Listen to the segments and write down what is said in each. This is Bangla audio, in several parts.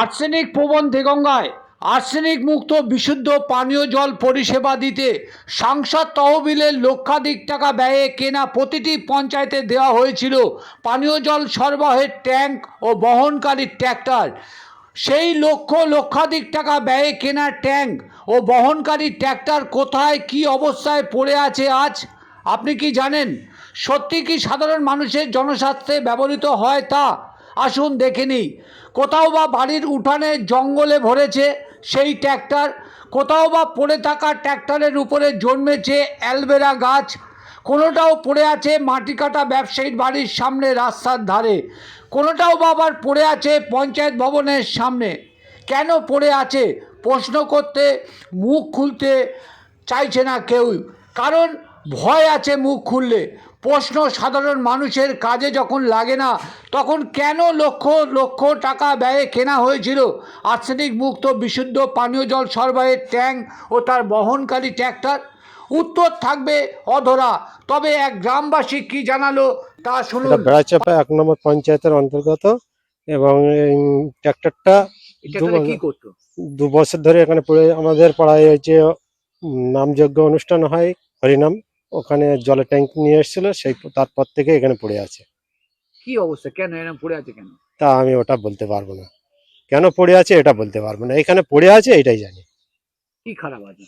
আর্সেনিক প্রবণ দেগঙ্গায় আর্সেনিক মুক্ত বিশুদ্ধ পানীয় জল পরিষেবা দিতে সাংসদ তহবিলের লক্ষাধিক টাকা ব্যয়ে কেনা প্রতিটি পঞ্চায়েতে দেওয়া হয়েছিল পানীয় জল সরবরাহের ট্যাঙ্ক ও বহনকারী ট্র্যাক্টর। সেই লক্ষাধিক টাকা ব্যয়ে কেনা ট্যাঙ্ক ও বহনকারী ট্র্যাক্টর কোথায় কী অবস্থায় পড়ে আছে আজ? আপনি কি জানেন? সত্যি কি সাধারণ মানুষের জনস্বার্থে ব্যবহৃত হয় তা? আসুন দেখে নিই। কোথাও বা বাড়ির উঠানে জঙ্গলে ভরেছে সেই ট্র্যাক্টর, কোথাও বা পড়ে থাকা ট্র্যাক্টরের উপরে জন্মেছে অ্যালবেরা গাছ, কোনোটাও পড়ে আছে মাটি কাটা ব্যবসায়ীর বাড়ির সামনে রাস্তার ধারে, কোনোটাও বা আবার পড়ে আছে পঞ্চায়েত ভবনের সামনে। কেন পড়ে আছে প্রশ্ন করতে মুখ খুলতে চাইছে না কেউ, কারণ ভয় আছে মুখ খুললে। প্রশ্ন সাধারণ মানুষের কাজে যখন লাগে না, তখন কেন লক্ষ লক্ষ টাকা ব্যয়ে কেনা হয়েছিল আর্সেনিক মুক্ত বিশুদ্ধ পানীয় জল সরবরাহের ট্যাঙ্ক ও তার বহনকারী ট্র্যাক্টর? উত্তর থাকবে অধরা। তবে এক গ্রামবাসী কি জানালো তা শুনুন। বেড়াচাপা 1 নম্বর পঞ্চায়েতের অন্তর্গত এবং এই ট্রাক্টরটা কি করতো? 2 বছর ধরে এখানে পড়ে আমাদের পাড়ায় যে নামযজ্ঞ অনুষ্ঠান হয় হরিনাম, ওখানে জলের ট্যাঙ্ক নিয়ে এসেছিল, সেই তারপর থেকে এখানে পড়ে আছে। কি অবস্থা, কেন এরকম পড়ে আছে কেন? তা আমি ওটা বলতে পারবো না, কেন পড়ে আছে এটা বলতে পারবো না। এখানে পড়ে আছে এটাই জানি। কি খারাপ আছে?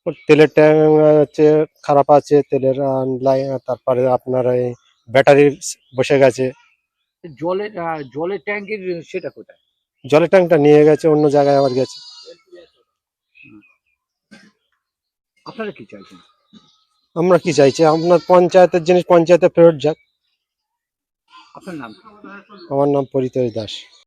ওর তেলের ট্যাঙ্ক হচ্ছে খারাপ আছে, তেলের লাইন, তারপরে আপনার এই ব্যাটারি বসে গেছে। জলের ট্যাঙ্কের সেটা কোথায়? জলের ট্যাঙ্কটা নিয়ে গেছে অন্য জায়গায় আবার গেছে। আপনারা কি চাইছেন? আমরা কি চাইছি, আপনার পঞ্চায়েতের জিনিস পঞ্চায়েতে ফেরত যাক। আপনার নাম? আমার নাম পরিতোষ দাস।